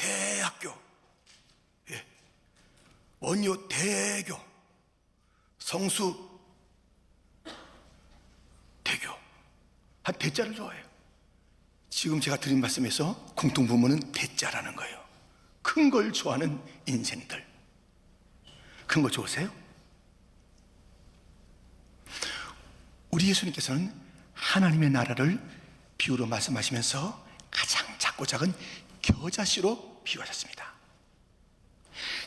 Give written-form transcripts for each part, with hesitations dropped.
대학교, 예, 원효 대교, 성수 대교, 한 대자를 좋아해요. 지금 제가 드린 말씀에서 공통부모는 대자라는 거예요. 큰 걸 좋아하는 인생들. 큰 거 좋으세요? 우리 예수님께서는 하나님의 나라를 비유로 말씀하시면서 가장 작고 작은 겨자씨로 비유하셨습니다.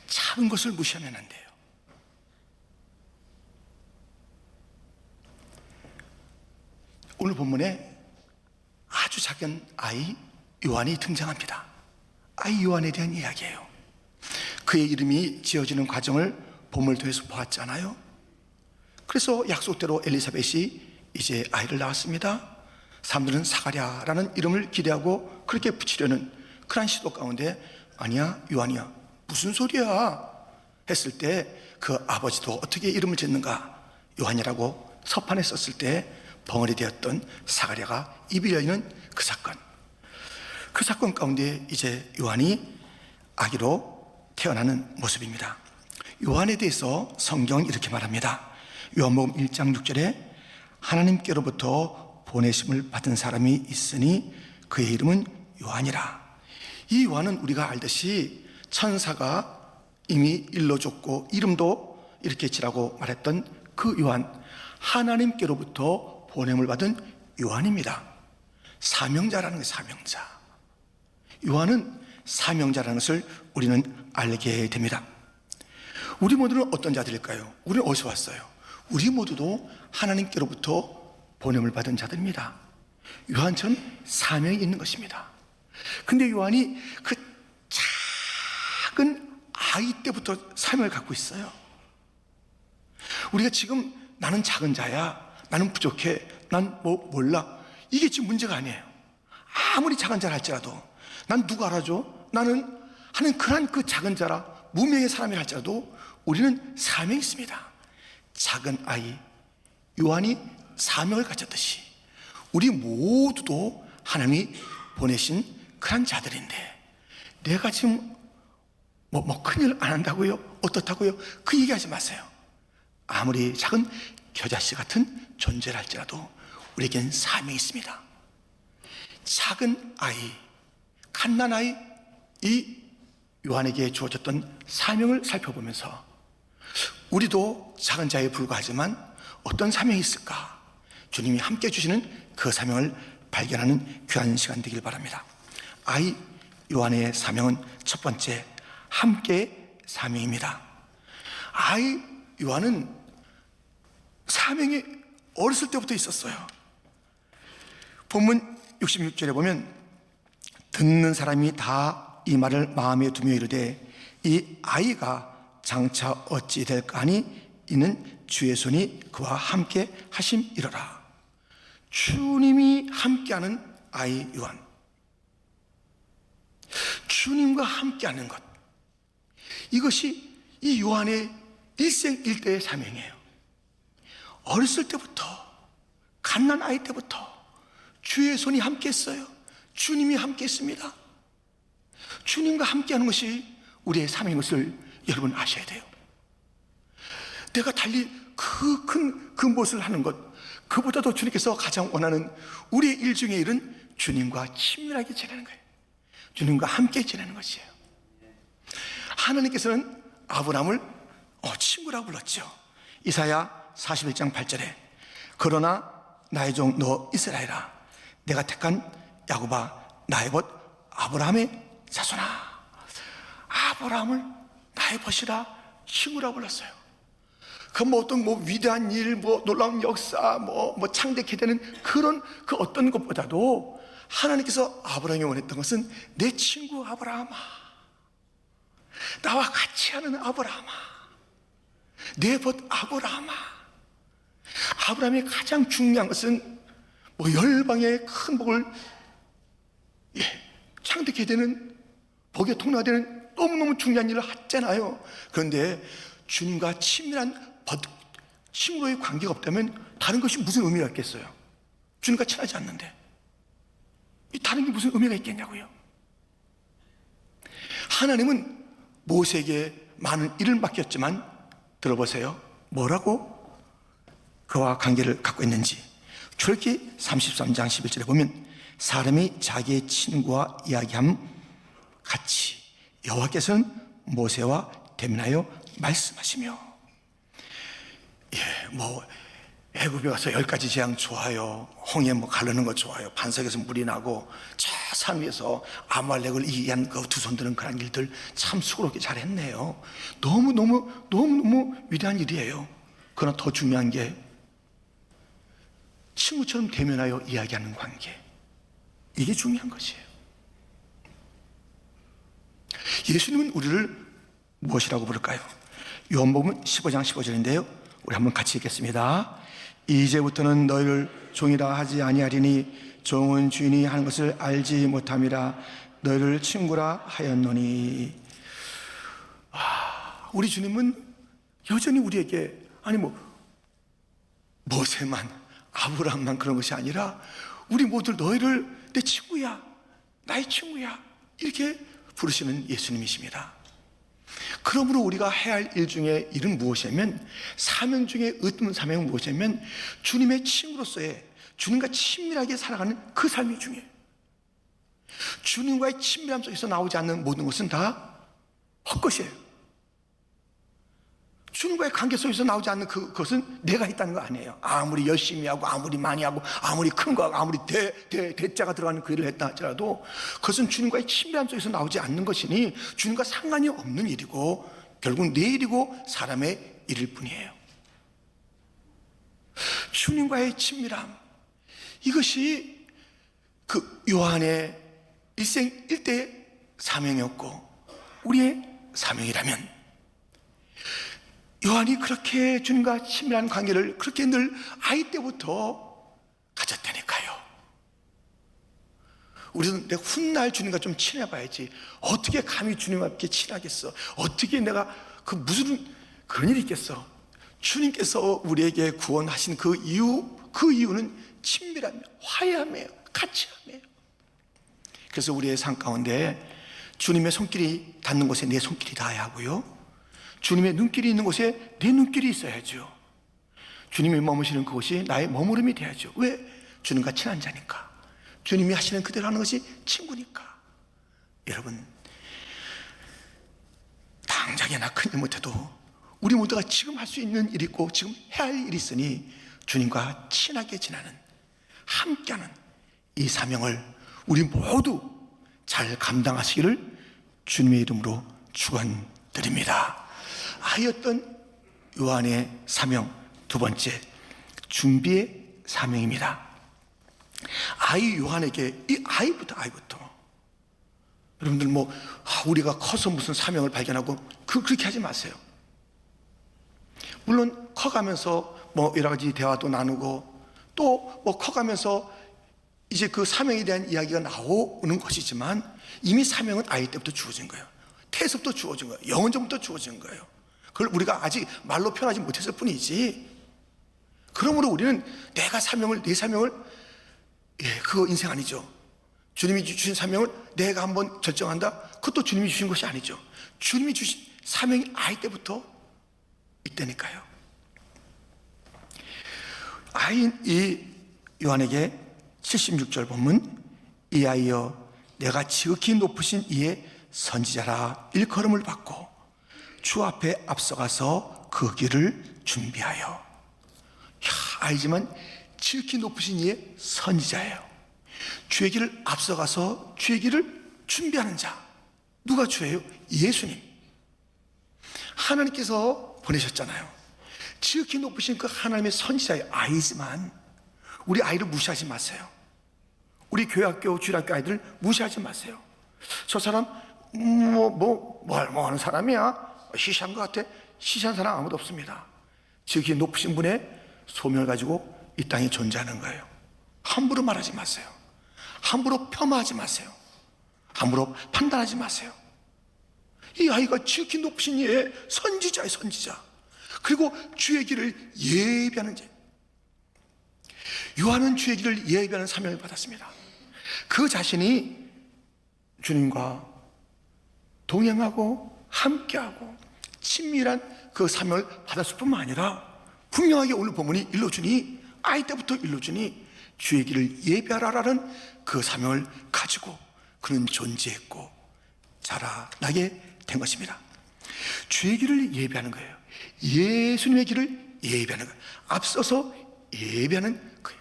작은 것을 무시하면 안 돼요. 오늘 본문에 아주 작은 아이 요한이 등장합니다. 아이 요한에 대한 이야기예요. 그의 이름이 지어지는 과정을 본문을 통해서 보았잖아요. 그래서 약속대로 엘리사벳이 이제 아이를 낳았습니다. 사람들은 사가랴라는 이름을 기대하고 그렇게 붙이려는 그런 시도 가운데 아니야 요한이야 무슨 소리야 했을 때 그 아버지도 어떻게 이름을 짓는가, 요한이라고 서판에 썼을 때 벙어리 되었던 사가랴가 입이 열리는 그 사건 가운데 이제 요한이 아기로 태어나는 모습입니다. 요한에 대해서 성경은 이렇게 말합니다. 요한복음 1장 6절에 하나님께로부터 보내심을 받은 사람이 있으니 그의 이름은 요한이라. 이 요한은 우리가 알듯이 천사가 이미 일러줬고 이름도 이렇게 지라고 말했던 그 요한, 하나님께로부터 보냄을 받은 요한입니다. 사명자라는 게 사명자. 요한은 사명자라는 것을 우리는 알게 됩니다. 우리 모두는 어떤 자들일까요? 우리는 어디서 왔어요? 우리 모두도 하나님께로부터 보냄을 받은 자들입니다. 요한처럼 사명이 있는 것입니다. 근데 요한이 그 작은 아이 때부터 사명을 갖고 있어요. 우리가 지금 나는 작은 자야, 나는 부족해, 난 뭐 몰라, 이게 지금 문제가 아니에요. 아무리 작은 자라 할지라도 난 누가 알아줘? 나는 하는 그런 그 작은 자라 무명의 사람이라 할지라도 우리는 사명이 있습니다. 작은 아이 요한이 사명을 가졌듯이 우리 모두도 하나님이 보내신 그런 자들인데, 내가 지금 뭐 큰일 안 한다고요? 어떻다고요? 그 얘기하지 마세요. 아무리 작은 겨자씨 같은 존재를 할지라도 우리에겐 사명이 있습니다. 작은 아이, 갓난아이, 이 요한에게 주어졌던 사명을 살펴보면서 우리도 작은 자에 불과하지만 어떤 사명이 있을까? 주님이 함께 주시는 그 사명을 발견하는 귀한 시간 되길 바랍니다. 아이 요한의 사명은 첫 번째, 함께 사명입니다. 아이 요한은 사명이 어렸을 때부터 있었어요. 본문 66절에 보면 듣는 사람이 다 이 말을 마음에 두며 이르되 이 아이가 장차 어찌 될까 하니 이는 주의 손이 그와 함께 하심이로라. 주님이 함께하는 아이 요한, 주님과 함께하는 것, 이것이 이 요한의 일생일대의 사명이에요. 어렸을 때부터, 갓난 아이 때부터 주의 손이 함께 했어요. 주님이 함께 했습니다. 주님과 함께하는 것이 우리의 사명인 것을 여러분 아셔야 돼요. 내가 달리 그 큰 그 무엇을 하는 것, 그보다도 주님께서 가장 원하는 우리의 일 중의 일은 주님과 친밀하게 지내는 거예요. 주님과 함께 지내는 것이에요. 하나님께서는 아브라함을 친구라고 불렀죠. 이사야 41장 8절에 그러나 나의 종 너 이스라엘아, 내가 택한 야곱아, 나의 벗 아브라함의 자손아. 아브라함을 나의 벗이라 친구라고 불렀어요. 그 어떤 위대한 일, 놀라운 역사, 창대케 되는 그런 그 어떤 것보다도 하나님께서 아브라함이 원했던 것은 내 친구 아브라함아, 나와 같이 하는 아브라함아, 내 벗 아브라함아. 아브라함이 가장 중요한 것은 열방의 큰 복을 창대케 되는, 복에 통로되는 너무너무 중요한 일을 했잖아요. 그런데 주님과 친밀한 친구의 관계가 없다면 다른 것이 무슨 의미가 있겠어요? 주님과 친하지 않는데 다른 게 무슨 의미가 있겠냐고요. 하나님은 모세에게 많은 일을 맡겼지만 들어보세요. 뭐라고 그와 관계를 갖고 있는지. 출애굽기 33장 11절에 보면 사람이 자기의 친구와 이야기함 같이 여호와께서는 모세와 대면하여 말씀하시며. 애굽에 가서 10가지 재앙 좋아요. 홍해 가르는 거 좋아요. 반석에서 물이 나고 저 산 위에서 아말렉을 이기게 한 그 두 손 드는 그런 일들 참 수고롭게 잘했네요. 너무너무 위대한 일이에요. 그러나 더 중요한 게 친구처럼 대면하여 이야기하는 관계, 이게 중요한 것이에요. 예수님은 우리를 무엇이라고 부를까요? 요한복음 15장 15절인데요 우리 한번 같이 읽겠습니다. 이제부터는 너희를 종이라 하지 아니하리니 종은 주인이 하는 것을 알지 못함이라 너희를 친구라 하였노니. 우리 주님은 여전히 우리에게 모세만 아브라함만 그런 것이 아니라 우리 모두 너희를 내 친구야, 나의 친구야 이렇게 부르시는 예수님이십니다. 그러므로 우리가 해야 할 일 중에 일은 무엇이냐면, 사명 중에 으뜸 사명은 무엇이냐면 주님의 친구로서의, 주님과 친밀하게 살아가는 그 삶이 중요해요. 주님과의 친밀함 속에서 나오지 않는 모든 것은 다 헛것이에요. 주님과의 관계 속에서 나오지 않는 그것은 내가 있다는 거 아니에요. 아무리 열심히 하고 아무리 많이 하고 아무리 큰 거 하고 아무리 대자가 들어가는 그 일을 했다 할지라도 그것은 주님과의 친밀함 속에서 나오지 않는 것이니 주님과 상관이 없는 일이고 결국 내 일이고 사람의 일일 뿐이에요. 주님과의 친밀함, 이것이 그 요한의 일생 일대의 사명이었고 우리의 사명이라면, 요한이 그렇게 주님과 친밀한 관계를 그렇게 늘 아이 때부터 가졌다니까요. 우리는 내가 훗날 주님과 좀 친해봐야지, 어떻게 감히 주님과 이렇게 친하겠어, 어떻게 내가 무슨 그런 일이 있겠어. 주님께서 우리에게 구원하신 그 이유는 친밀함이에요, 화해함이에요, 같이함이에요. 그래서 우리의 삶 가운데 주님의 손길이 닿는 곳에 내 손길이 닿아야 하고요, 주님의 눈길이 있는 곳에 내 눈길이 있어야죠. 주님이 머무시는 그곳이 나의 머무름이 돼야죠. 왜? 주님과 친한 자니까. 주님이 하시는 그대로 하는 것이 친구니까. 여러분, 당장이나 큰일 못해도 우리 모두가 지금 할 수 있는 일이 있고 지금 해야 할 일이 있으니 주님과 친하게 지나는, 함께하는 이 사명을 우리 모두 잘 감당하시기를 주님의 이름으로 축원드립니다. 하였던 요한의 사명 두 번째, 준비의 사명입니다. 아이 요한에게, 이 아이부터 여러분들 우리가 커서 무슨 사명을 발견하고 그렇게 하지 마세요. 물론 커가면서 여러 가지 대화도 나누고 또 커가면서 이제 그 사명에 대한 이야기가 나오는 것이지만 이미 사명은 아이 때부터 주어진 거예요. 태에서부터 주어진 거예요. 영원전부터 주어진 거예요. 그걸 우리가 아직 말로 표현하지 못했을 뿐이지. 그러므로 우리는 내 사명을 그거 인생 아니죠. 주님이 주신 사명을 내가 한번 결정한다, 그것도 주님이 주신 것이 아니죠. 주님이 주신 사명이 아이 때부터 있다니까요. 아이인 이 요한에게 76절 본문, 이 아이여 내가 지극히 높으신 이의 선지자라 일컬음을 받고 주 앞에 앞서가서 그 길을 준비하여. 알지만 지극히 높으신 이의 선지자예요. 주의 길을 앞서가서 주의 길을 준비하는 자. 누가 주예요? 예수님. 하나님께서 보내셨잖아요. 지극히 높으신 그 하나님의 선지자의 아이지만 우리 아이를 무시하지 마세요. 우리 교회학교, 주일학교 아이들 무시하지 마세요. 저 사람 뭐 하는 사람이야? 시시한 것 같아? 시시한 사람 아무도 없습니다. 지극히 높으신 분의 소명을 가지고 이 땅에 존재하는 거예요. 함부로 말하지 마세요. 함부로 폄하하지 마세요. 함부로 판단하지 마세요. 이 아이가 지극히 높으신 이의 선지자의 선지자, 그리고 주의 길을 예비하는 자. 요한은 주의 길을 예비하는 사명을 받았습니다. 그 자신이 주님과 동행하고 함께하고 친밀한 그 사명을 받았을 뿐만 아니라 분명하게 오늘 본문이 일러주니, 아이 때부터 일러주니 주의 길을 예배하라라는 그 사명을 가지고 그는 존재했고 자라나게 된 것입니다. 주의 길을 예배하는 거예요. 예수님의 길을 예배하는 거예요. 앞서서 예배하는 거예요.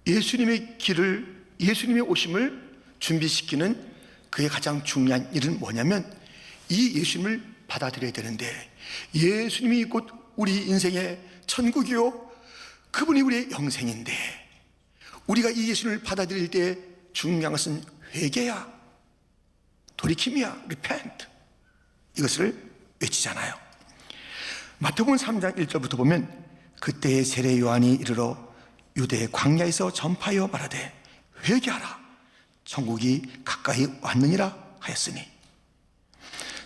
예수님의 길을, 예수님의 오심을 준비시키는 그의 가장 중요한 일은 뭐냐면 이 예수님을 받아들여야 되는데, 예수님이 곧 우리 인생의 천국이요 그분이 우리의 영생인데, 우리가 이 예수님을 받아들일 때 중요한 것은 회개야, 돌이킴이야, repent. 이것을 외치잖아요. 마태복음 3장 1절부터 보면 그때의 세례 요한이 이르러 유대 광야에서 전파하여 말하되 회개하라, 천국이 가까이 왔느니라 하였으니.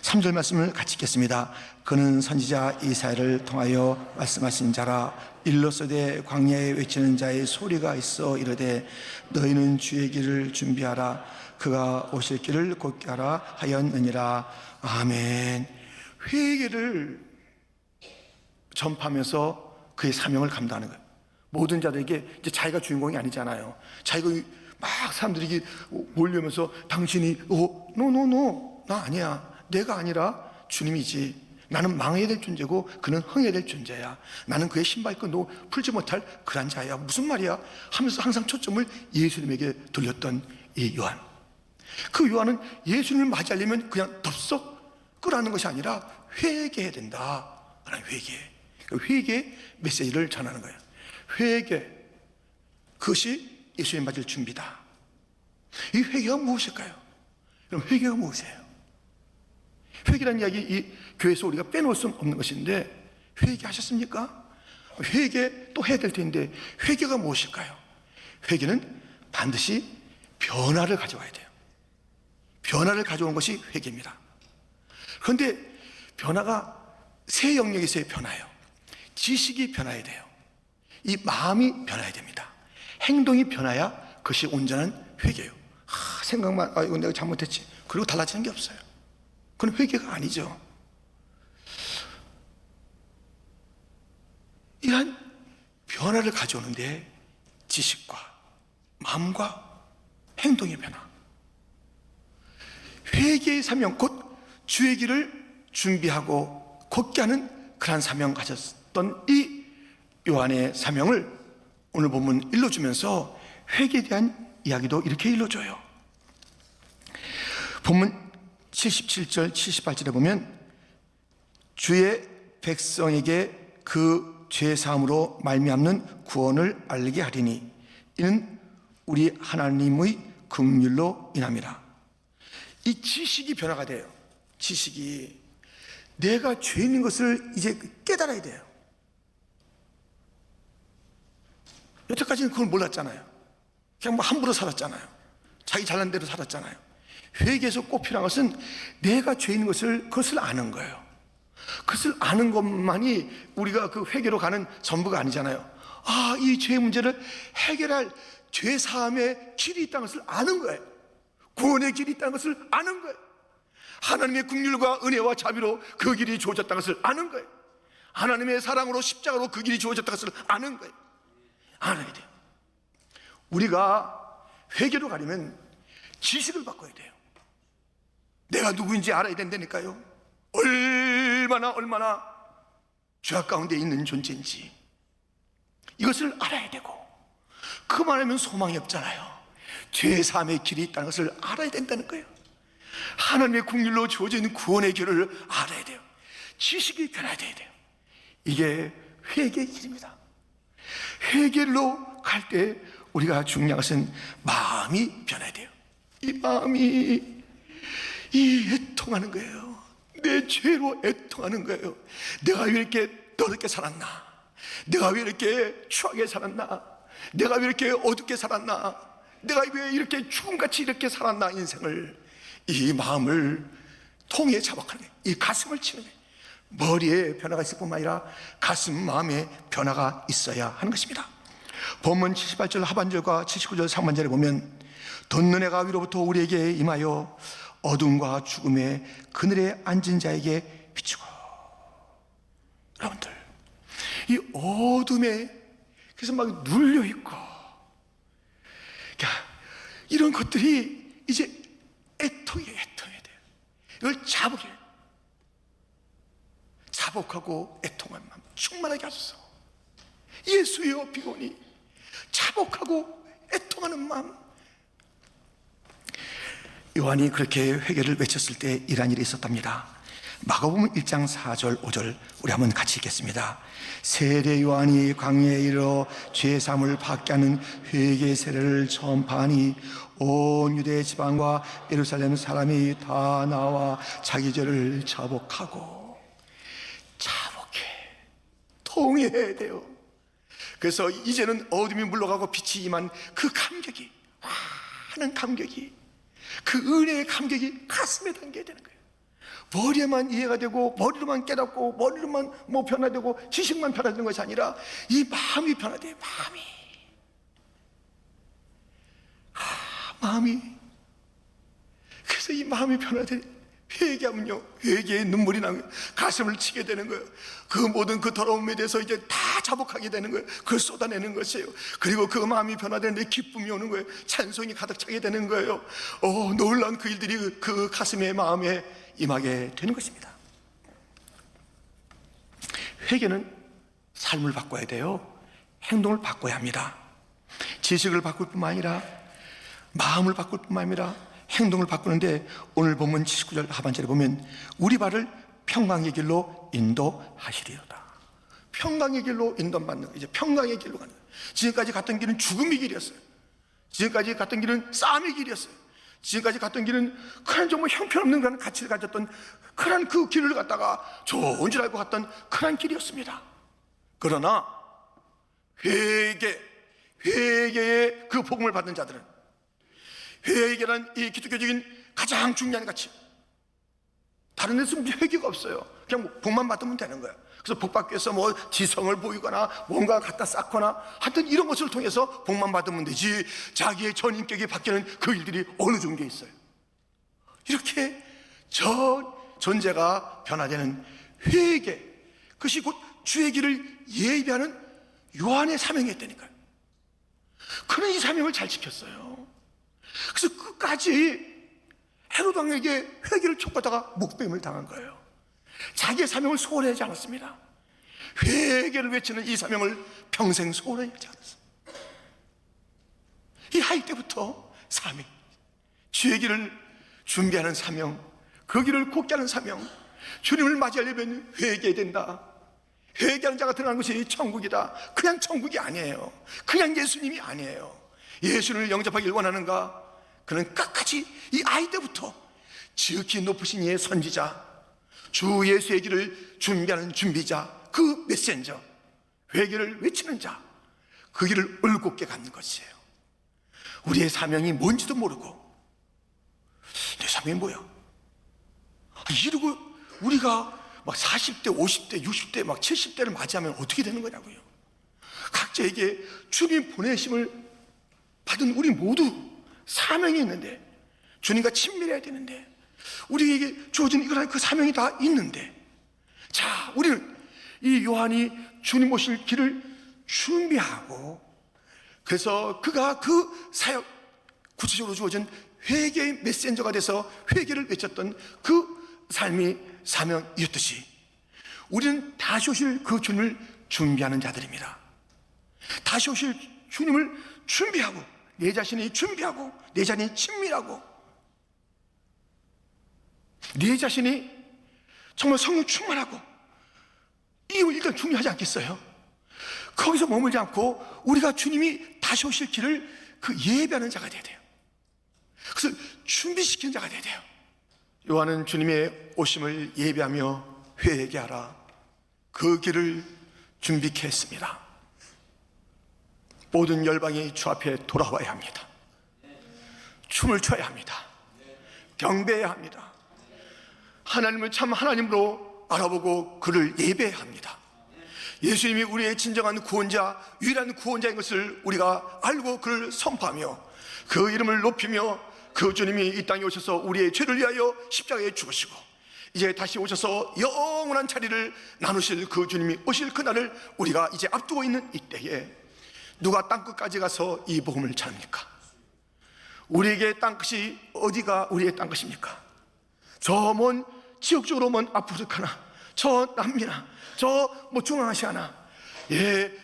3절 말씀을 같이 읽겠습니다. 그는 선지자 이사야를 통하여 말씀하신 자라. 일러서되 광야에 외치는 자의 소리가 있어 이르되 너희는 주의 길을 준비하라, 그가 오실 길을 곧게 하라 하였느니라. 아멘. 회개를 전파하면서 그의 사명을 감당하는 거예요. 모든 자들에게 이제 자기가 주인공이 아니잖아요. 자기가 막 사람들이 몰려오면서 당신이 노 나 아니야, 내가 아니라 주님이지, 나는 망해야 될 존재고 그는 흥해야 될 존재야, 나는 그의 신발끈 풀지 못할 그런 자야, 무슨 말이야 하면서 항상 초점을 예수님에게 돌렸던 이 요한. 그 요한은 예수님을 맞이하려면 그냥 덥석 끄라는 것이 아니라 회개해야 된다, 그런 회개 메시지를 전하는 거예요. 회개, 그것이 예수님 맞을 준비다. 이 회개가 무엇일까요? 그럼 회개가 무엇이에요? 회개라는 이야기 이 교회에서 우리가 빼놓을 수 없는 것인데, 회개하셨습니까? 회개 또 해야 될 텐데 회개가 무엇일까요? 회개는 반드시 변화를 가져와야 돼요. 변화를 가져오는 것이 회개입니다. 그런데 변화가 세 영역에서의 변화예요. 지식이 변화해야 돼요. 이 마음이 변화해야 됩니다. 행동이 변화야 그것이 온전한 회개예요. 생각만 이건 내가 잘못했지 그리고 달라지는 게 없어요. 그건 회개가 아니죠. 이러한 변화를 가져오는데 지식과 마음과 행동의 변화, 회개의 사명, 곧 주의 길을 준비하고 곧게 하는 그러한 사명 가졌던 이 요한의 사명을 오늘 본문 일러주면서 회개에 대한 이야기도 이렇게 일러줘요. 본문 77절 78절에 보면 주의 백성에게 그 죄 사함으로 말미암는 구원을 알게 하리니 이는 우리 하나님의 긍휼로 인함이라. 이 지식이 변화가 돼요. 지식이, 내가 죄인인 것을 이제 깨달아야 돼요. 여태까지는 그걸 몰랐잖아요. 그냥 함부로 살았잖아요. 자기 잘난 대로 살았잖아요. 회개에서 꼭 필요한 것은 내가 죄인인 것을, 그것을 아는 거예요. 그것을 아는 것만이 우리가 그 회개로 가는 전부가 아니잖아요. 이 죄의 문제를 해결할 죄 사함의 길이 있다는 것을 아는 거예요. 구원의 길이 있다는 것을 아는 거예요. 하나님의 긍휼과 은혜와 자비로 그 길이 주어졌다는 것을 아는 거예요. 하나님의 사랑으로 십자가로 그 길이 주어졌다는 것을 아는 거예요. 알아야 돼요. 우리가 회개로 가려면 지식을 바꿔야 돼요. 내가 누구인지 알아야 된다니까요. 얼마나 죄악 가운데 있는 존재인지 이것을 알아야 되고, 그만하면 소망이 없잖아요. 죄 사함의 길이 있다는 것을 알아야 된다는 거예요. 하나님의 긍휼로 주어진 구원의 길을 알아야 돼요. 지식이 변화돼야 돼요. 이게 회개의 길입니다. 회개로 갈 때 우리가 중요한 것은 마음이 변해야 돼요. 이 마음이 애통하는 거예요. 내 죄로 애통하는 거예요. 내가 왜 이렇게 더럽게 살았나? 내가 왜 이렇게 추하게 살았나? 내가 왜 이렇게 어둡게 살았나? 내가 왜 이렇게 죽음같이 이렇게 살았나? 인생을, 이 마음을 통에 자박하는 거예요. 이 가슴을 치는 거예요. 머리에 변화가 있을 뿐만 아니라 가슴 마음에 변화가 있어야 하는 것입니다. 본문 78절 하반절과 79절 상반절에 보면 돋는 해가 위로부터 우리에게 임하여 어둠과 죽음의 그늘에 앉은 자에게 비추고. 여러분들, 이 어둠에 그래서 막 눌려있고, 그러니까 이런 것들이 이제 애통해야 돼요. 이걸 자복하고 애통한 마음 충만하게 하소서. 예수여 비오니 자복하고 애통하는 마음. 요한이 그렇게 회개를 외쳤을 때 이러한 일이 있었답니다. 마가복음 1장 4절 5절 우리 한번 같이 읽겠습니다. 세례 요한이 광야에 이르러 죄 사함을 받게 하는 회개 세례를 전파하니 온 유대 지방과 예루살렘 사람이 다 나와 자기 죄를 자복해 통회해야 돼요. 그래서 이제는 어둠이 물러가고 빛이 임한 그 감격이, 많은 감격이, 그 은혜의 감격이 가슴에 담겨야 되는 거예요. 머리에만 이해가 되고 머리로만 깨닫고 머리로만 뭐 변화되고 지식만 변화되는 것이 아니라 이 마음이 변화돼요. 마음이. 그래서 이 마음이 변화돼 회개하면요, 회개의 눈물이 나면 가슴을 치게 되는 거예요. 그 모든 그 더러움에 대해서 이제 다 자복하게 되는 거예요. 그걸 쏟아내는 것이에요. 그리고 그 마음이 변화되는데 기쁨이 오는 거예요. 찬송이 가득 차게 되는 거예요. 놀라운 그 일들이 그 가슴의 마음에 임하게 되는 것입니다. 회개는 삶을 바꿔야 돼요. 행동을 바꿔야 합니다. 지식을 바꿀 뿐만 아니라 마음을 바꿀 뿐만 아니라 행동을 바꾸는데, 오늘 본문 79절 하반절에 보면 우리 발을 평강의 길로 인도하시리로다. 평강의 길로 인도받는 거예요. 이제 평강의 길로 가는 거예요. 지금까지 갔던 길은 죽음의 길이었어요. 지금까지 갔던 길은 싸움의 길이었어요. 지금까지 갔던 길은 그런 정말 형편없는 그런 가치를 가졌던 그런 그 길을 갔다가 좋은 줄 알고 갔던 그런 길이었습니다. 그러나 회개의 그 복음을 받는 자들은, 회개란 이 기독교적인 가장 중요한 가치, 다른 데서는 회개가 없어요. 그냥 뭐 복만 받으면 되는 거예요. 그래서 복 받기 위해서 뭐 지성을 보이거나 뭔가 갖다 쌓거나 하여튼 이런 것을 통해서 복만 받으면 되지, 자기의 전인격이 바뀌는 그 일들이 어느 정도에 있어요. 이렇게 전 존재가 변화되는 회개, 그것이 곧 주의 길을 예비하는 요한의 사명이었다니까요. 그는 이 사명을 잘 지켰어요. 그래서 끝까지 헤롯 왕에게 회개를 촉구하다가 목배임을 당한 거예요. 자기의 사명을 소홀히 하지 않았습니다. 회개를 외치는 이 사명을 평생 소홀히 하지 않았어요. 이 아이 때부터 사명, 주의 길을 준비하는 사명, 그 길을 곱게 하는 사명, 주님을 맞이하려면 회개해야 된다. 회개하는 자가 들어가는 것이 천국이다. 그냥 천국이 아니에요. 그냥 예수님이 아니에요. 예수님을 영접하길 원하는가? 그는 끝까지 이 아이 때부터 지극히 높으신 이의 선지자, 주 예수의 길을 준비하는 준비자, 그 메신저, 회개를 외치는 자, 그 길을 올곧게 가는 것이에요. 우리의 사명이 뭔지도 모르고, 내 사명이 뭐야? 이러고 우리가 막 40대, 50대, 60대, 막 70대를 맞이하면 어떻게 되는 거냐고요. 각자에게 주님 보내심을 받은 우리 모두 사명이 있는데, 주님과 친밀해야 되는데, 우리에게 주어진 이거랑 그 사명이 다 있는데, 자, 우리는 이 요한이 주님 오실 길을 준비하고, 그래서 그가 그 사역, 구체적으로 주어진 회개의 메신저가 돼서 회개를 외쳤던 그 삶이 사명이었듯이, 우리는 다시 오실 그 주님을 준비하는 자들입니다. 다시 오실 주님을 준비하고, 내 자신이 준비하고, 내 자신이 친밀하고, 내 자신이 정말 성령 충만하고, 이거 일단 중요하지 않겠어요? 거기서 머물지 않고 우리가 주님이 다시 오실 길을 그 예배하는 자가 돼야 돼요. 그래서 준비시키는 자가 돼야 돼요. 요한은 주님의 오심을 예배하며 회개하라, 그 길을 준비케 했습니다. 모든 열방이 주 앞에 돌아와야 합니다. 춤을 춰야 합니다. 경배해야 합니다. 하나님을 참 하나님으로 알아보고 그를 예배해야 합니다. 예수님이 우리의 진정한 구원자, 유일한 구원자인 것을 우리가 알고 그를 선포하며 그 이름을 높이며 그 주님이 이 땅에 오셔서 우리의 죄를 위하여 십자가에 죽으시고 이제 다시 오셔서 영원한 자리를 나누실 그 주님이 오실 그날을 우리가 이제 앞두고 있는 이때에 누가 땅끝까지 가서 이 복음을 전합니까? 우리에게 땅끝이 어디가 우리의 땅끝입니까? 저 먼 지역적으로 먼 아프리카나 저 남미나 저 중앙아시아나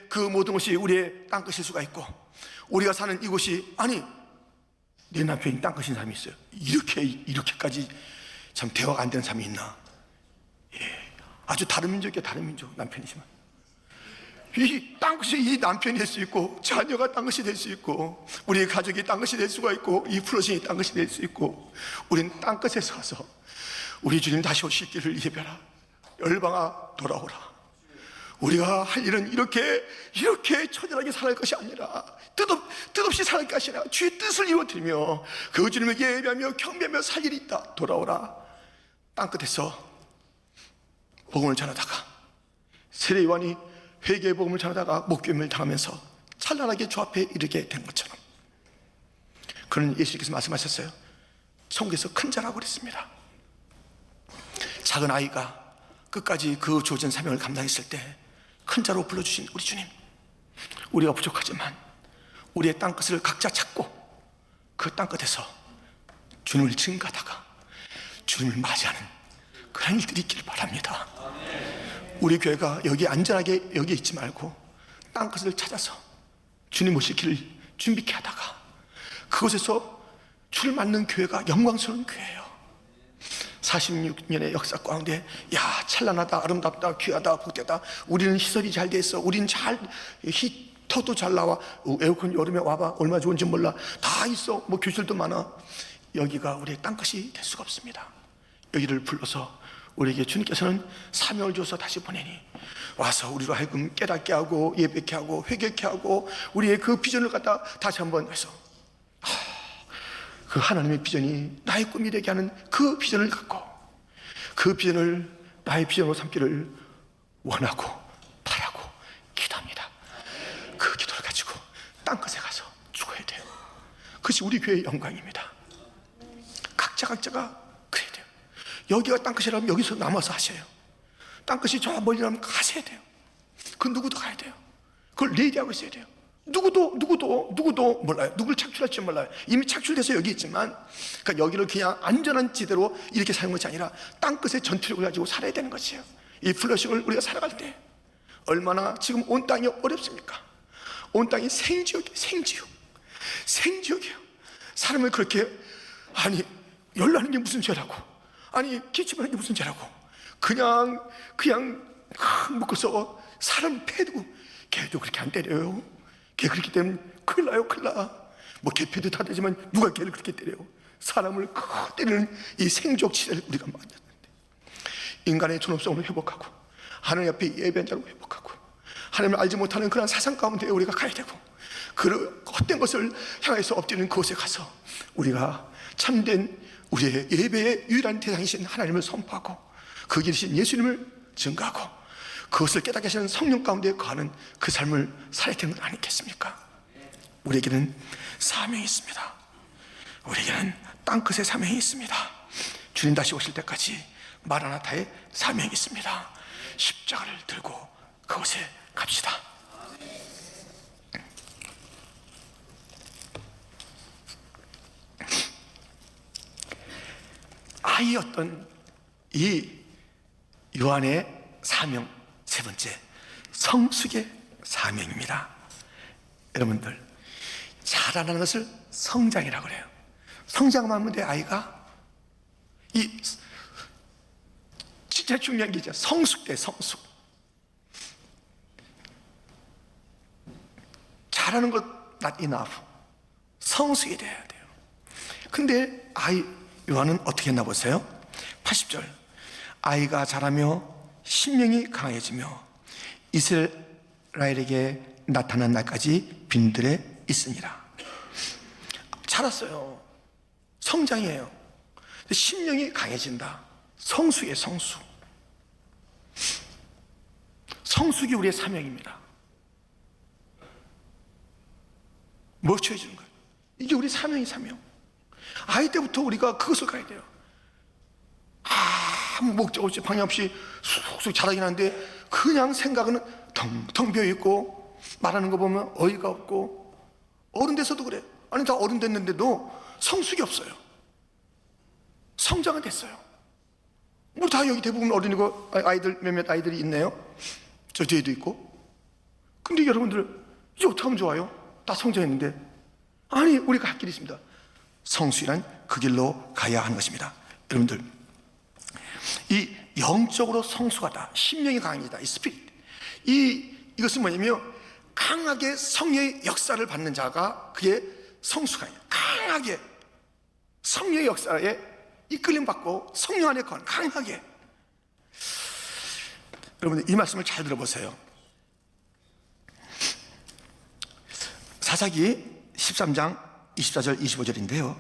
그 모든 것이 우리의 땅끝일 수가 있고 우리가 사는 이곳이 아니 내 남편이 땅끝인 사람이 있어요. 이렇게까지 참 대화가 안 되는 사람이 있나? 아주 다른 민족이야. 다른 민족 남편이지만 이 땅끝이 이 남편이 될 수 있고 자녀가 땅끝이 될 수 있고 우리의 가족이 땅끝이 될 수가 있고 이 플러싱이 땅끝이 될 수 있고 우리는 땅끝에서 가서 우리 주님 다시 오실 길을 예배하라. 열방아 돌아오라. 우리가 할 일은 이렇게 처절하게 살아갈 것이 아니라 뜻없이 살아갈 것이 아니라 주의 뜻을 이루어드리며 그 주님을 예배하며 경배하며 살 일이 있다. 돌아오라. 땅끝에서 복음을 전하다가 세례요한이 회개의 복음을 전하다가 목교임을 당하면서 찬란하게 주 앞에 이르게 된 것처럼 그는 예수님께서 말씀하셨어요. 천국에서 큰 자라고 그랬습니다. 작은 아이가 끝까지 그 주어진 사명을 감당했을 때 큰 자로 불러주신 우리 주님, 우리가 부족하지만 우리의 땅끝을 각자 찾고 그 땅끝에서 주님을 증가하다가 주님을 맞이하는 그런 일들이 있기를 바랍니다. 우리 교회가 여기 안전하게 여기 있지 말고 땅끝을 찾아서 주님 오실 길을 준비케 하다가 그곳에서 주를 맞는 교회가 영광스러운 교회예요. 46년의 역사 가운데 야 찬란하다, 아름답다, 귀하다, 복되다. 우리는 시설이 잘 돼 있어. 우리는 잘 히터도 잘 나와. 에어컨 여름에 와봐. 얼마나 좋은지 몰라. 다 있어. 교실도 많아. 여기가 우리의 땅끝이 될 수가 없습니다. 여기를 불러서 우리에게 주님께서는 사명을 줘서 다시 보내니 와서 우리로 하여금 깨닫게 하고 예배케 하고 회개케 하고 우리의 그 비전을 갖다 다시 한번 해서 그 하나님의 비전이 나의 꿈이 되게 하는 그 비전을 갖고 그 비전을 나의 비전으로 삼기를 원하고 바라고 기도합니다. 그 기도를 가지고 땅끝에 가서 죽어야 돼요. 그것이 우리 교회의 영광입니다. 각자가 그래야 돼요. 여기가 땅끝이라면 여기서 남아서 하셔요. 땅끝이 저 멀리라면 가셔야 돼요. 그 누구도 가야 돼요. 그걸 레디하고 있어야 돼요. 누구도 몰라요. 누굴 착출할지 몰라요. 이미 착출돼서 여기 있지만 그러니까 여기를 그냥 안전한 지대로 이렇게 사는 것이 아니라 땅끝에 전투력을 가지고 살아야 되는 것이에요. 이 플러싱을 우리가 살아갈 때 얼마나 지금 온 땅이 어렵습니까? 온 땅이 생지옥이에요. 사람을 그렇게 아니 열나는 게 무슨 죄라고, 아니 기침하는 게 무슨 죄라고 그냥 묶어서 사람 패고 걔도 그렇게 안 때려요. 걔 그렇기 때문에 큰일 나요. 개패도 다 되지만 누가 걔를 그렇게 때려요. 사람을 때리는 이 생족치를 우리가 만났는데 인간의 존엄성을 회복하고 하나님 앞에 예배한 자로 회복하고 하나님을 알지 못하는 그런 사상 가운데 우리가 가야 되고 그 헛된 것을 향해서 엎드리는 그곳에 가서 우리가 참된 우리의 예배의 유일한 대상이신 하나님을 선포하고 그 길이신 예수님을 증거하고 그것을 깨닫게 하시는 성령 가운데 거하는 그 삶을 살아야 되는 것 아니겠습니까? 우리에게는 사명이 있습니다. 우리에게는 땅끝에 사명이 있습니다. 주님 다시 오실 때까지 마라나타의 사명이 있습니다. 십자가를 들고 그곳에 갑시다. 아이였던 이 요한의 사명 세 번째, 성숙의 사명입니다. 여러분들 자라나는 것을 성장이라고 그래요. 성장하면 돼. 아이가 이 진짜 중요한 게 있죠. 성숙. 잘하는 것 not enough. 성숙이 돼야 돼요. 근데 아이 요한은 어떻게 했나 보세요. 80절 아이가 자라며 심령이 강해지며 이스라엘에게 나타난 날까지 빈들에 있으니라. 자랐어요. 성장이에요. 심령이 강해진다. 성숙이에요. 성숙이 우리의 사명입니다. 뭘 취해주는 거예요? 이게 우리 사명이 사명. 아이 때부터 우리가 그것을 가야 돼요. 아무 목적 없이 방향 없이 쑥쑥 자라긴 하는데 그냥 생각은 텅텅 비어있고 말하는 거 보면 어이가 없고, 어른 돼서도 그래. 아니 다 어른 됐는데도 성숙이 없어요. 성장은 됐어요. 우리 다 여기 대부분 어른이고 아이들 몇몇 아이들이 있네요. 저 뒤에도 있고. 근데 여러분들 이제 어떻게 하면 좋아요? 다 성장했는데. 아니 우리가 할 길이 있습니다. 성숙이란 그 길로 가야 하는 것입니다. 여러분들 이 영적으로 성숙하다, 심령이 강해지다, 이 스피릿, 이것은 뭐냐면 강하게 성령의 역사를 받는 자가 그게 성숙하냐. 강하게 성령의 역사에 이끌림 받고 성령 안에 거하는, 강하게. 여러분들 이 말씀을 잘 들어보세요. 사사기 13장 24절 25절인데요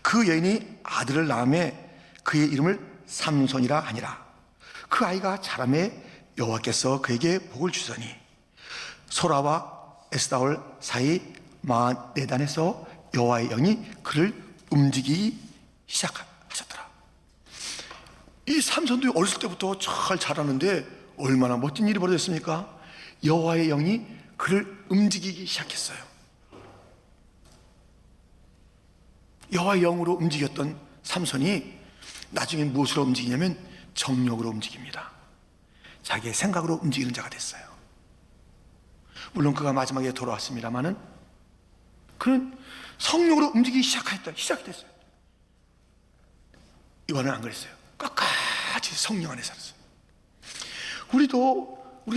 그 여인이 아들을 낳음에 그의 이름을 삼손이라 하니라. 그 아이가 자라매 여호와께서 그에게 복을 주시더니 소라와 에스다올 사이 44단에서 여호와의 영이 그를 움직이기 시작하셨더라. 이 삼손도 어렸을 때부터 잘 자라는데 얼마나 멋진 일이 벌어졌습니까? 여호와의 영이 그를 움직이기 시작했어요. 여호와의 영으로 움직였던 삼손이 나중에 무엇으로 움직이냐면 정욕으로 움직입니다. 자기의 생각으로 움직이는 자가 됐어요. 물론 그가 마지막에 돌아왔습니다마는 그는 성령으로 움직이기 시작이 됐어요. 요한은 안 그랬어요. 끝까지 성령 안에 살았어요. 우리가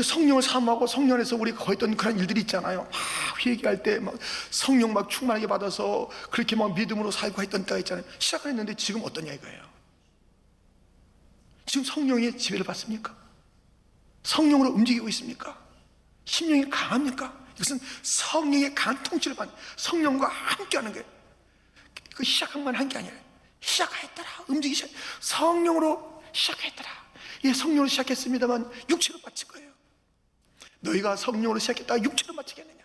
성령을 사모하고 성령 안에서 우리가 거했던 그런 일들이 있잖아요. 막 회개할 때 막 성령 막 충만하게 받아서 그렇게 막 믿음으로 살고 했던 때가 있잖아요. 시작을 했는데 지금 어떠냐 이거예요. 지금 성령의 지배를 받습니까? 성령으로 움직이고 있습니까? 심령이 강합니까? 이것은 성령의 강한 통치를 받는, 성령과 함께하는 거예요. 그 시작한 건 한 게 아니에요. 시작했더라. 움직이기 시작. 성령으로 시작했더라. 예, 성령으로 시작했습니다만 육체로 마칠 거예요. 너희가 성령으로 시작했다가 육체로 마치겠느냐?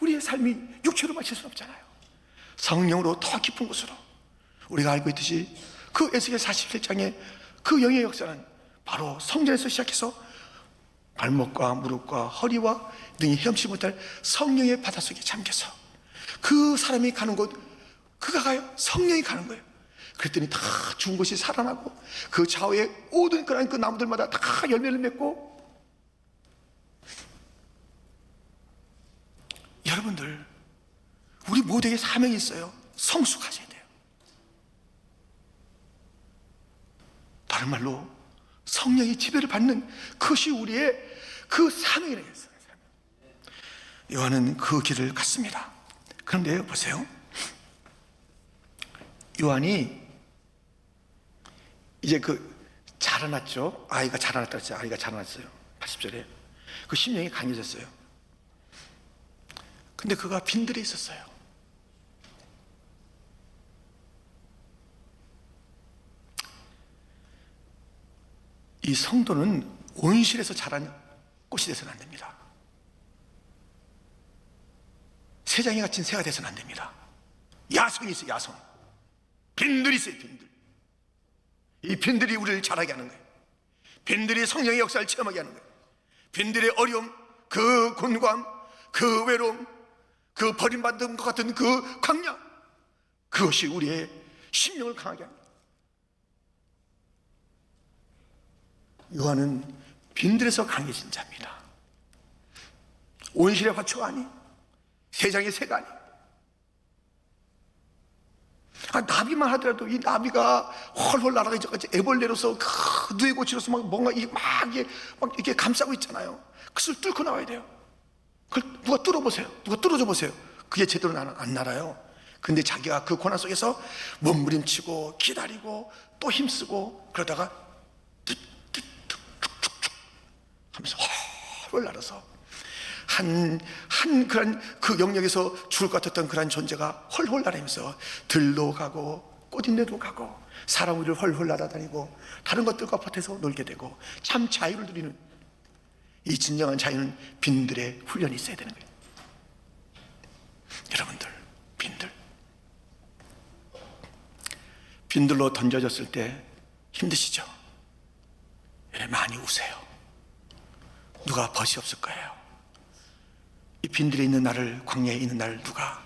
우리의 삶이 육체로 마칠 수는 없잖아요. 성령으로 더 깊은 곳으로. 우리가 알고 있듯이 그 에스겔 47장에 그 영의 역사는 바로 성전에서 시작해서 발목과 무릎과 허리와 등이 헤엄치 못할 성령의 바닷속에 잠겨서 그 사람이 가는 곳, 그가 가요. 성령이 가는 거예요. 그랬더니 다 죽은 것이 살아나고 그 좌우에 모든 그 나무들마다 다 열매를 맺고. 여러분들 우리 모두에게 사명이 있어요. 성숙하셔야 돼요. 다른 말로 성령의 지배를 받는 그것이 우리의 그 사명이라고 했어요. 요한은 그 길을 갔습니다. 그런데 보세요. 요한이 이제 자라났죠. 아이가 자라났다 했어요. 아이가 자라났어요. 80절에 그 심령이 강해졌어요. 근데 그가 빈들에 있었어요. 이 성도는 온실에서 자란 꽃이 돼서는 안 됩니다. 새장이 갇힌 새가 돼서는 안 됩니다. 야성이 있어요. 야성. 빈들이 있어요. 빈들. 이 빈들이 우리를 자라게 하는 거예요. 빈들이 성령의 역사를 체험하게 하는 거예요. 빈들의 어려움, 그 곤고함, 그 외로움, 그 버림받은 것 같은 그 광야, 그것이 우리의 심령을 강하게 합니다. 요한은 빈들에서 강해진 자입니다. 온실의 화초가 아니, 세상의 새가 아니. 나비만 하더라도 이 나비가 헐헐 날아가 이제까지 애벌레로서 그 누에 고치로서 뭔가 이렇게 감싸고 있잖아요. 그것을 뚫고 나와야 돼요. 그걸 누가 뚫어보세요. 누가 뚫어줘 보세요. 그게 제대로 안 날아요. 근데 자기가 그 고난 속에서 몸부림치고 기다리고 또 힘쓰고 그러다가 하면서 헐헐 날아서 한 그런 그 영역에서 죽을 것 같았던 그런 존재가 헐헐 날아면서 들도 가고 꽃인데도 가고 사람 위를 헐헐 날아다니고 다른 것들과 보태서 놀게 되고 참 자유를 누리는, 이 진정한 자유는 빈들의 훈련이 있어야 되는 거예요. 여러분들, 빈들. 빈들로 던져졌을 때 힘드시죠? 예, 많이 우세요. 누가 벗이 없을 거예요. 이 빈들에 있는 나를, 광야에 있는 나를 누가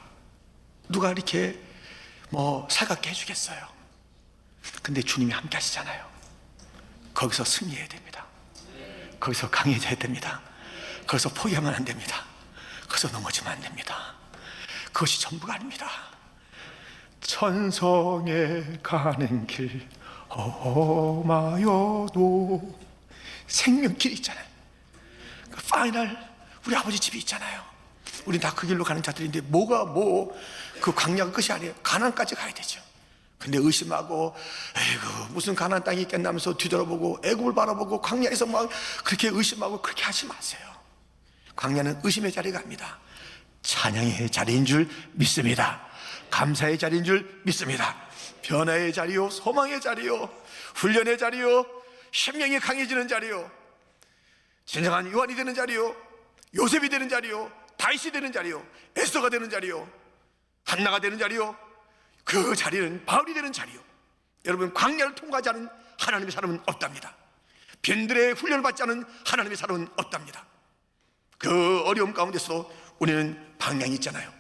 이렇게 살갑게 해주겠어요? 근데 주님이 함께 하시잖아요. 거기서 승리해야 됩니다. 거기서 강해져야 됩니다. 거기서 포기하면 안 됩니다. 거기서 넘어지면 안 됩니다. 그것이 전부가 아닙니다. 천성에 가는 길 험하여도 생명길 있잖아요. 그 파이널 우리 아버지 집이 있잖아요. 우리 다 그 길로 가는 자들인데 그 광야가 끝이 아니에요. 가나안까지 가야 되죠. 근데 의심하고 에이구 무슨 가나안 땅이 있겠나면서 뒤돌아보고 애굽을 바라보고 광야에서 막 그렇게 의심하고 그렇게 하지 마세요. 광야는 의심의 자리가 아닙니다. 찬양의 자리인 줄 믿습니다. 감사의 자리인 줄 믿습니다. 변화의 자리요, 소망의 자리요, 훈련의 자리요, 심령이 강해지는 자리요, 진정한 요한이 되는 자리요, 요셉이 되는 자리요, 다윗이 되는 자리요, 에스더가 되는 자리요, 한나가 되는 자리요, 그 자리는 바울이 되는 자리요. 여러분, 광야를 통과하지 않은 하나님의 사람은 없답니다. 빈들의 훈련을 받지 않은 하나님의 사람은 없답니다. 그 어려움 가운데서 우리는 방향이 있잖아요.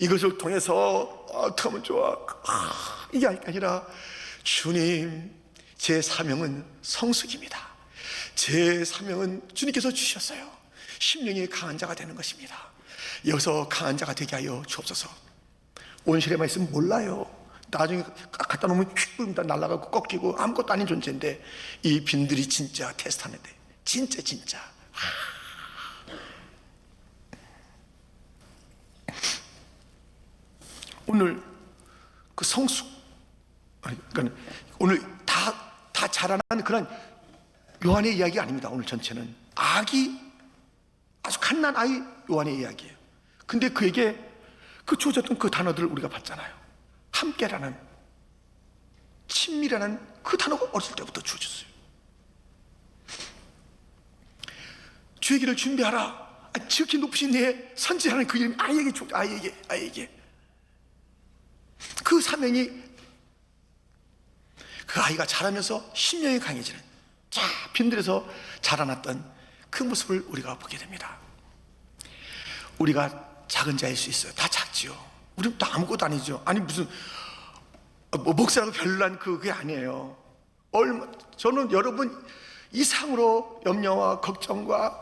이것을 통해서 어떻게 하면 좋아? 이게 아니라 주님, 제 사명은 성숙입니다. 제 사명은 주님께서 주셨어요. 심령이 강한 자가 되는 것입니다. 여기서 강한 자가 되게 하여 주옵소서. 온실에만 있으면 몰라요. 나중에 갖다 놓으면 휙 날아가고 꺾이고 아무것도 아닌 존재인데 이 빈들이 진짜 테스트하는데 진짜 오늘 그 성숙, 그러니까 오늘 다 자라난 그런 요한의 이야기가 아닙니다. 오늘 전체는 아주 갓난 아이 요한의 이야기예요. 근데 그에게 그 주어졌던 그 단어들을 우리가 봤잖아요. 함께라는, 친밀하는 그 단어가 어렸을 때부터 주어졌어요. 주의 길을 준비하라. 지극히 높으신 내 선지라는 그 이름이 아이에게 그 사명이 그 아이가 자라면서 심령이 강해지는 빈들에서 자라났던 그 모습을 우리가 보게 됩니다. 우리가 작은 자일 수 있어요. 다 작지요. 우리는 다 아무것도 아니죠. 아니 무슨 목사라고 별난 그게 아니에요. 저는 여러분 이상으로 염려와 걱정과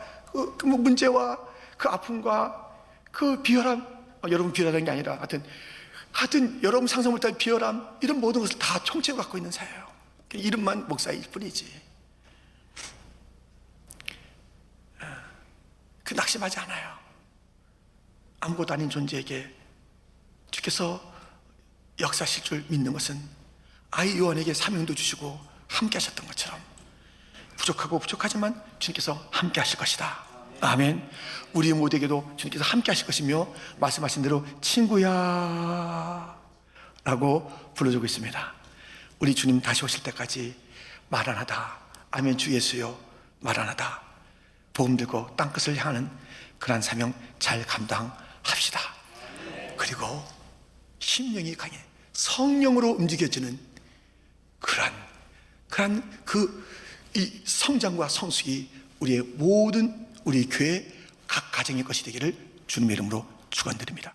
그 문제와 그 아픔과 그 비열함, 여러분 비열한 게 아니라 하여튼 여러분 상상 못할 비열함, 이런 모든 것을 다 총체로 갖고 있는 사예요. 이름만 목사일 뿐이지. 그 낙심하지 않아요. 아무것도 아닌 존재에게 주께서 역사하실 줄 믿는 것은 아이 요한에게 사명도 주시고 함께 하셨던 것처럼 부족하지만 주님께서 함께 하실 것이다. 아멘. 우리 모두에게도 주님께서 함께 하실 것이며 말씀하신 대로 친구야 라고 불러주고 있습니다. 우리 주님 다시 오실 때까지 마라나다, 아멘, 주 예수여 마라나다, 복음 들고 땅끝을 향하는 그러한 사명 잘 감당합시다. 그리고 심령이 강해 성령으로 움직여지는 그러한 이 성장과 성숙이 우리의 모든 우리 교회 각 가정의 것이 되기를 주님의 이름으로 축원드립니다.